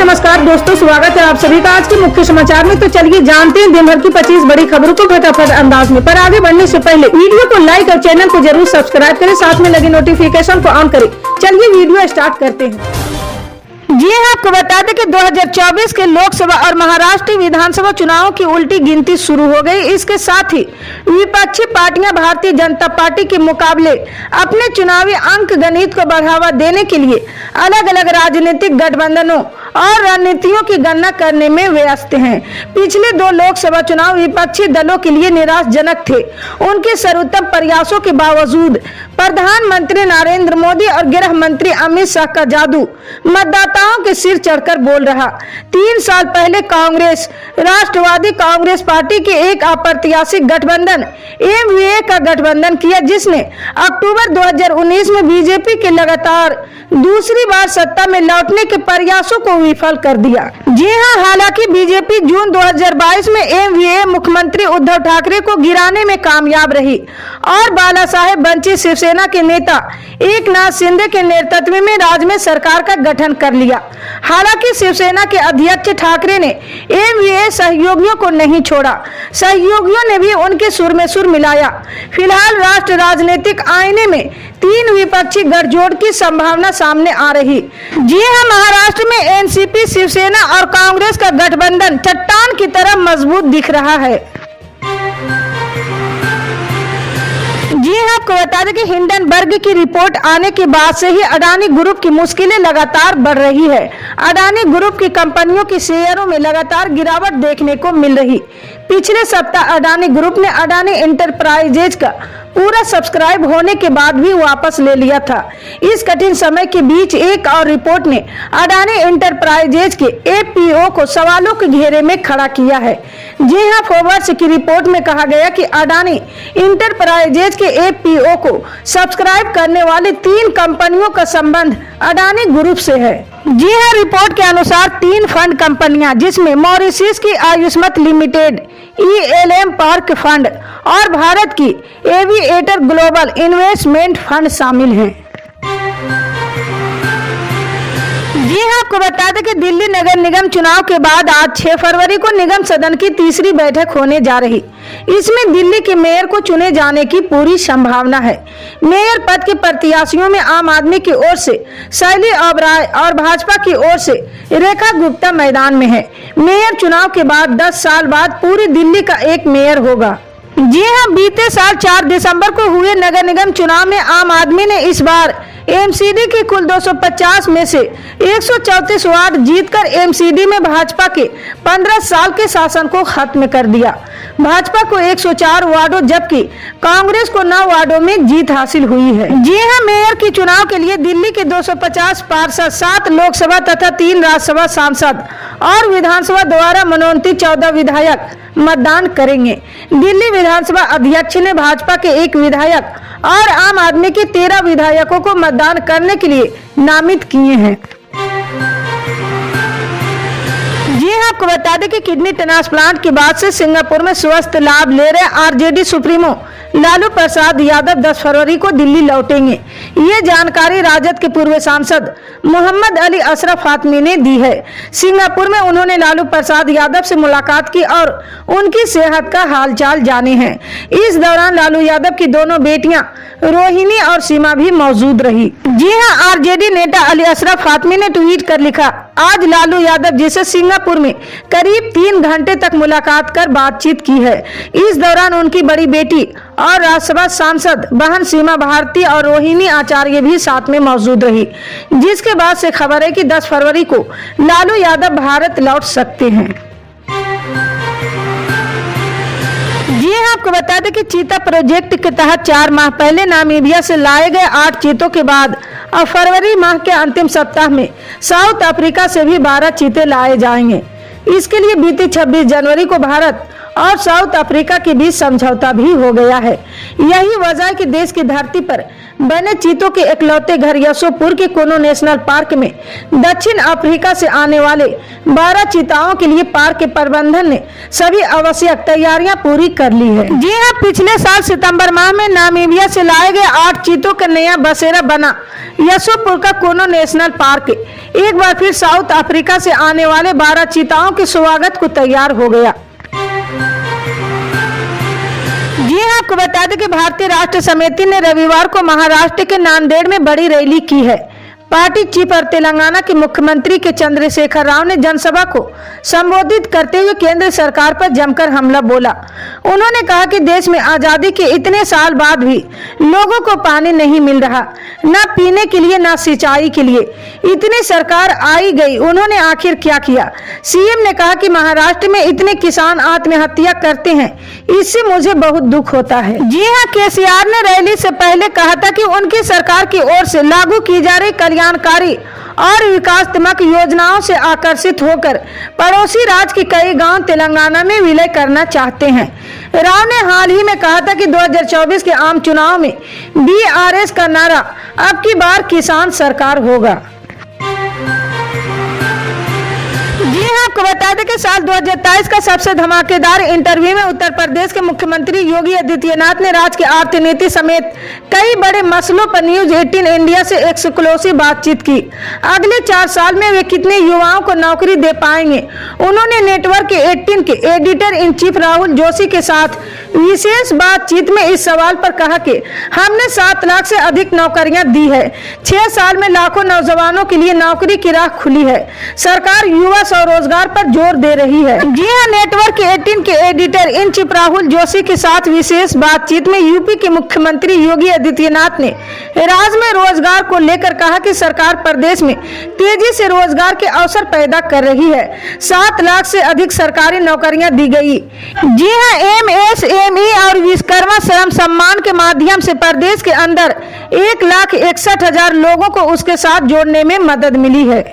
नमस्कार दोस्तों, स्वागत है आप सभी का आज के मुख्य समाचार में। तो चलिए जानते हैं दिन भर की 25 बड़ी खबरों को फटाफट अंदाज में। पर आगे बढ़ने से पहले वीडियो को लाइक और चैनल को जरूर सब्सक्राइब करें, साथ में लगे नोटिफिकेशन को ऑन करें। चलिए वीडियो स्टार्ट करते हैं। जी हाँ, आपको बता दें कि 2024 के लोकसभा और महाराष्ट्र विधानसभा चुनावों की उल्टी गिनती शुरू हो गई। इसके साथ ही विपक्षी पार्टियां भारतीय जनता पार्टी के मुकाबले अपने चुनावी अंक गणित को बढ़ावा देने के लिए अलग अलग राजनीतिक गठबंधनों और रणनीतियों की गणना करने में व्यस्त हैं। पिछले 2 लोकसभा चुनाव विपक्षी दलों के लिए निराशाजनक थे। उनके सर्वोत्तम प्रयासों के बावजूद प्रधानमंत्री नरेंद्र मोदी और गृह मंत्री अमित शाह का जादू मतदाताओं के सिर चढ़कर बोल रहा। 3 साल पहले कांग्रेस राष्ट्रवादी कांग्रेस पार्टी के एक अप्रत्याशित गठबंधन एमवीए का गठबंधन किया, जिसने अक्टूबर 2019 में बीजेपी के लगातार दूसरी बार सत्ता में लौटने के प्रयासों को विफल कर दिया। जी हां, हालांकि बीजेपी जून 2022 में एमवीए मुख्यमंत्री उद्धव ठाकरे को गिराने में कामयाब रही और बाला साहेब वंचित शिवसेना के नेता एकनाथ शिंदे के नेतृत्व में राज्य में सरकार का गठन कर लिया। हालांकि शिवसेना के अध्यक्ष ठाकरे ने एमवीए सहयोगियों को नहीं छोड़ा, सहयोगियों ने भी उनके सुर में सुर मिलाया। फिलहाल राष्ट्र राजनीतिक आईने में 3 विपक्षी गठजोड़ की संभावना सामने आ रही। जी हां, महाराष्ट्र में एनसीपी, शिवसेना और कांग्रेस का गठबंधन चट्टान की तरह मजबूत दिख रहा है। जी हाँ, आपको बता दें कि हिंडनबर्ग की रिपोर्ट आने के बाद से ही अडानी ग्रुप की मुश्किलें लगातार बढ़ रही है। अडानी ग्रुप की कंपनियों के शेयरों में लगातार गिरावट देखने को मिल रही। पिछले सप्ताह अडानी ग्रुप ने अडानी एंटरप्राइजेज का पूरा सब्सक्राइब होने के बाद भी वापस ले लिया था। इस कठिन समय के बीच एक और रिपोर्ट ने अडानी एंटरप्राइजेज के एपीओ को सवालों के घेरे में खड़ा किया है। जी हां, फोर्ब्स की रिपोर्ट में कहा गया कि अडानी एंटरप्राइजेज के एपीओ को सब्सक्राइब करने वाली 3 कंपनियों का संबंध अडानी ग्रुप से है। जी हां, रिपोर्ट के अनुसार 3 फंड कंपनियां, जिसमें मॉरिशस की आयुष्मत लिमिटेड, ELM पार्क फंड और भारत की एविएटर ग्लोबल इन्वेस्टमेंट फंड शामिल हैं। जी हाँ, आपको बता दें कि दिल्ली नगर निगम चुनाव के बाद आज 6 फरवरी को निगम सदन की तीसरी बैठक होने जा रही। इसमें दिल्ली के मेयर को चुने जाने की पूरी संभावना है। मेयर पद के प्रत्याशियों में आम आदमी की ओर से शैली ओबराय और भाजपा की ओर से रेखा गुप्ता मैदान में है। मेयर चुनाव के बाद 10 साल बाद पूरी दिल्ली का एक मेयर होगा। जी हाँ, बीते साल 4 दिसंबर को हुए नगर निगम चुनाव में आम आदमी ने इस बार एमसीडी की कुल 250 में से 134 वार्ड जीतकर एमसीडी में भाजपा के 15 साल के शासन को खत्म कर दिया। भाजपा को 104 वार्डों जबकि कांग्रेस को 9 वार्डों में जीत हासिल हुई है। जी हां, मेयर के चुनाव के लिए दिल्ली के 250 पार्षद, 7 लोकसभा तथा 3 राज्यसभा सांसद और विधानसभा द्वारा मनोनीत 14 विधायक मतदान करेंगे। दिल्ली विधानसभा अध्यक्ष ने भाजपा के 1 विधायक और आम आदमी के 13 विधायकों को मतदान करने के लिए नामित किए हैं। जी हाँ, आपको बता दें कि किडनी ट्रांसप्लांट के बाद से सिंगापुर में स्वास्थ्य लाभ ले रहे आरजेडी सुप्रीमो लालू प्रसाद यादव 10 फरवरी को दिल्ली लौटेंगे। ये जानकारी राजद के पूर्व सांसद मोहम्मद अली अशरफ फातमी ने दी है। सिंगापुर में उन्होंने लालू प्रसाद यादव से मुलाकात की और उनकी सेहत का हालचाल जाने हैं। इस दौरान लालू यादव की दोनों बेटियां रोहिणी और सीमा भी मौजूद रही। जी हाँ, आरजेडी नेता अली अशरफ फातमी ने ट्वीट कर लिखा, आज लालू यादव जी से सिंगापुर में करीब 3 घंटे तक मुलाकात कर बातचीत की है। इस दौरान उनकी बड़ी बेटी और राज्यसभा सांसद बहन सीमा भारती और रोहिणी आचार्य भी साथ में मौजूद रही, जिसके बाद से खबर है कि 10 फरवरी को लालू यादव भारत लौट सकते हैं। जी हाँ, आपको बता दें कि चीता प्रोजेक्ट के तहत 4 माह पहले नामीबिया से लाए गए 8 चीतों के बाद अब फरवरी माह के अंतिम सप्ताह में साउथ अफ्रीका से भी 12 चीते लाए जाएंगे। इसके लिए बीते 26 जनवरी को भारत और साउथ अफ्रीका के बीच समझौता भी हो गया है। यही वजह है कि देश की धरती पर बने चीतों के इकलौते घर यशोपुर के कोनो नेशनल पार्क में दक्षिण अफ्रीका से आने वाले 12 चीताओं के लिए पार्क के प्रबंधन ने सभी आवश्यक तैयारियां पूरी कर ली है। जी हां, पिछले साल सितंबर माह में नामीबिया से लाए गए 8 चीतों का नया बसेरा बना यशोपुर का कोनो नेशनल पार्क एक बार फिर साउथ अफ्रीका से आने वाले 12 चीताओं के स्वागत को तैयार हो गया। जी हाँ, आपको बता दें कि भारतीय राष्ट्र समिति ने रविवार को महाराष्ट्र के नांदेड़ में बड़ी रैली की है। पार्टी चीफ और तेलंगाना के मुख्यमंत्री के चंद्रशेखर राव ने जनसभा को संबोधित करते हुए केंद्र सरकार पर जमकर हमला बोला। उन्होंने कहा कि देश में आजादी के इतने साल बाद भी लोगों को पानी नहीं मिल रहा, न पीने के लिए न सिंचाई के लिए। इतनी सरकार आई गई, उन्होंने आखिर क्या किया? सीएम ने कहा कि महाराष्ट्र में इतने किसान आत्महत्या करते हैं, इससे मुझे बहुत दुख होता है। जी हाँ, केसीआर ने रैली से पहले कहा था कि उनकी सरकार की ओर से लागू की जा रही कल्याणकारी और विकासात्मक योजनाओं से आकर्षित होकर पड़ोसी राज्य के कई गांव तेलंगाना में विलय करना चाहते हैं। राव ने हाल ही में कहा था कि 2024 के आम चुनाव में बीआरएस का नारा अब की बार किसान सरकार होगा। जी हाँ, आपको बता दें कि साल 2023 का सबसे धमाकेदार इंटरव्यू में उत्तर प्रदेश के मुख्यमंत्री योगी आदित्यनाथ ने राज्य की आर्थिक नीति समेत कई बड़े मसलों पर न्यूज 18 इंडिया से एक्सक्लूसिव बातचीत की। अगले 4 साल में वे कितने युवाओं को नौकरी दे पाएंगे? उन्होंने नेटवर्क 18 के editor in chief Rahul Joshi के साथ विशेष बातचीत में इस सवाल पर कहा कि हमने 7 लाख से अधिक नौकरियां दी है। 6 साल में लाखों नौजवानों के लिए नौकरी की राह खुली है। सरकार युवा स्वरोजगार पर जोर दे रही है। जी हाँ, नेटवर्क 18 के editor in chief Rahul Joshi के साथ विशेष बातचीत में यूपी के मुख्यमंत्री योगी आदित्यनाथ ने राज्य में रोजगार को लेकर कहा कि सरकार प्रदेश में तेजी से रोजगार के अवसर पैदा कर रही है। 7 लाख से अधिक सरकारी नौकरियां दी गई। जी हाँ, एमएसएमई और विश्वकर्मा श्रम सम्मान के माध्यम से प्रदेश के अंदर 1,61,000 लोगों को उसके साथ जोड़ने में मदद मिली है।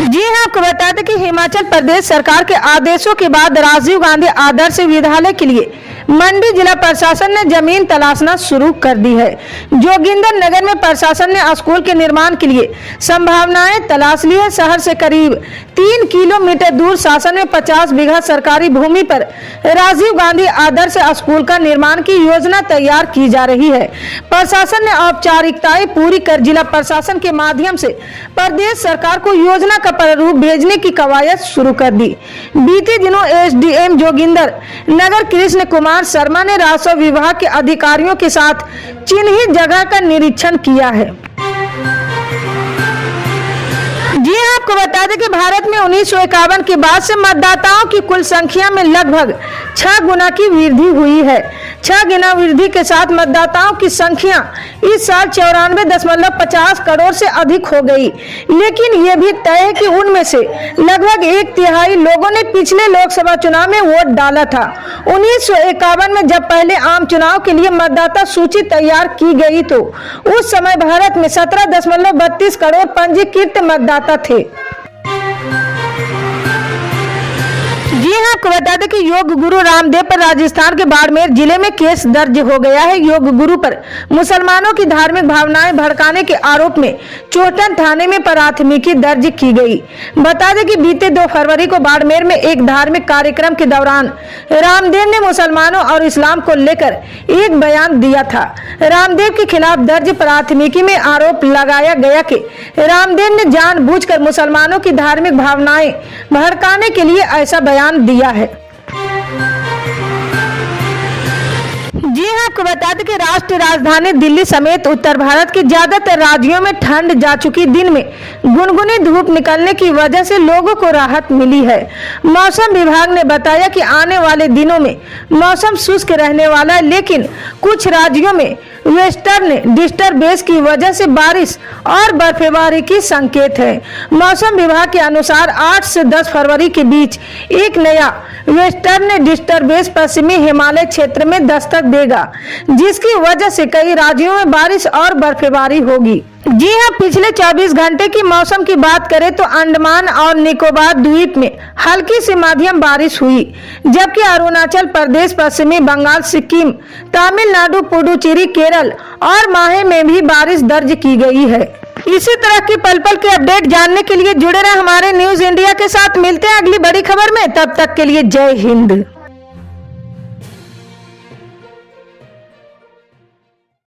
जी हाँ, आपको बता दें कि हिमाचल प्रदेश सरकार के आदेशों के बाद राजीव गांधी आदर्श विद्यालय के लिए मंडी जिला प्रशासन ने जमीन तलाशना शुरू कर दी है। जोगिंदर नगर में प्रशासन ने स्कूल के निर्माण के लिए संभावनाएं तलाश ली है। शहर से करीब 3 किलोमीटर दूर शासन में 50 बीघा सरकारी भूमि पर राजीव गांधी आदर्श स्कूल का निर्माण की योजना तैयार की जा रही है। प्रशासन ने औपचारिकताएं पूरी कर जिला प्रशासन के माध्यम से प्रदेश सरकार को योजना का प्रारूप भेजने की कवायद शुरू कर दी। बीते दिनों एसडीएम जोगिंदर नगर कृष्ण कुमार शर्मा ने राजस्व विभाग के अधिकारियों के साथ चिन्हित जगह का निरीक्षण किया है। जी हाँ, आपको बता दें कि भारत में 1951 के बाद से मतदाताओं की कुल संख्या में लगभग 6 गुना की वृद्धि हुई है। 6 गुना वृद्धि के साथ मतदाताओं की संख्या इस साल 94.50 करोड़ से अधिक हो गई। लेकिन ये भी तय है कि उनमें से लगभग 1/3 लोगों ने पिछले लोकसभा चुनाव में वोट डाला था। 1951 में जब पहले आम चुनाव के लिए मतदाता सूची तैयार की गई तो उस समय भारत में 17.32 करोड़ पंजीकृत मतदाता थे। जी हाँ, आपको बता दें कि योग गुरु रामदेव पर राजस्थान के बाड़मेर जिले में केस दर्ज हो गया है। योग गुरु पर मुसलमानों की धार्मिक भावनाएं भड़काने के आरोप में चोटन थाने में प्राथमिकी दर्ज की गई। बता दें कि बीते 2 फरवरी को बाड़मेर में एक धार्मिक कार्यक्रम के दौरान रामदेव ने मुसलमानों और इस्लाम को लेकर एक बयान दिया था। रामदेव के खिलाफ दर्ज प्राथमिकी में आरोप लगाया गया कि रामदेव ने जानबूझकर मुसलमानों की धार्मिक भावनाएं भड़काने के लिए ऐसा बयान दिया है। जी हाँ, आपको बता दें कि राष्ट्रीय राजधानी दिल्ली समेत उत्तर भारत के ज्यादातर राज्यों में ठंड जा चुकी। दिन में गुनगुनी धूप निकलने की वजह से लोगों को राहत मिली है। मौसम विभाग ने बताया कि आने वाले दिनों में मौसम शुष्क रहने वाला है, लेकिन कुछ राज्यों में वेस्टर्न डिस्टर्बेंस की वजह से बारिश और बर्फबारी की संकेत है। मौसम विभाग के अनुसार 8 से 10 फरवरी के बीच एक नया वेस्टर्न डिस्टर्बेंस पश्चिमी हिमालय क्षेत्र में दस्तक देगा, जिसकी वजह से कई राज्यों में बारिश और बर्फबारी होगी। जी हां, पिछले 24 घंटे की मौसम की बात करें तो अंडमान और निकोबार द्वीप में हल्की से मध्यम बारिश हुई, जबकि अरुणाचल प्रदेश, पश्चिमी बंगाल, सिक्किम, तमिलनाडु, पुडुचेरी, केरल और माहे में भी बारिश दर्ज की गई है। इसी तरह की पल पल के अपडेट जानने के लिए जुड़े रहे हमारे न्यूज इंडिया के साथ। मिलते हैं अगली बड़ी खबर में, तब तक के लिए जय हिंद।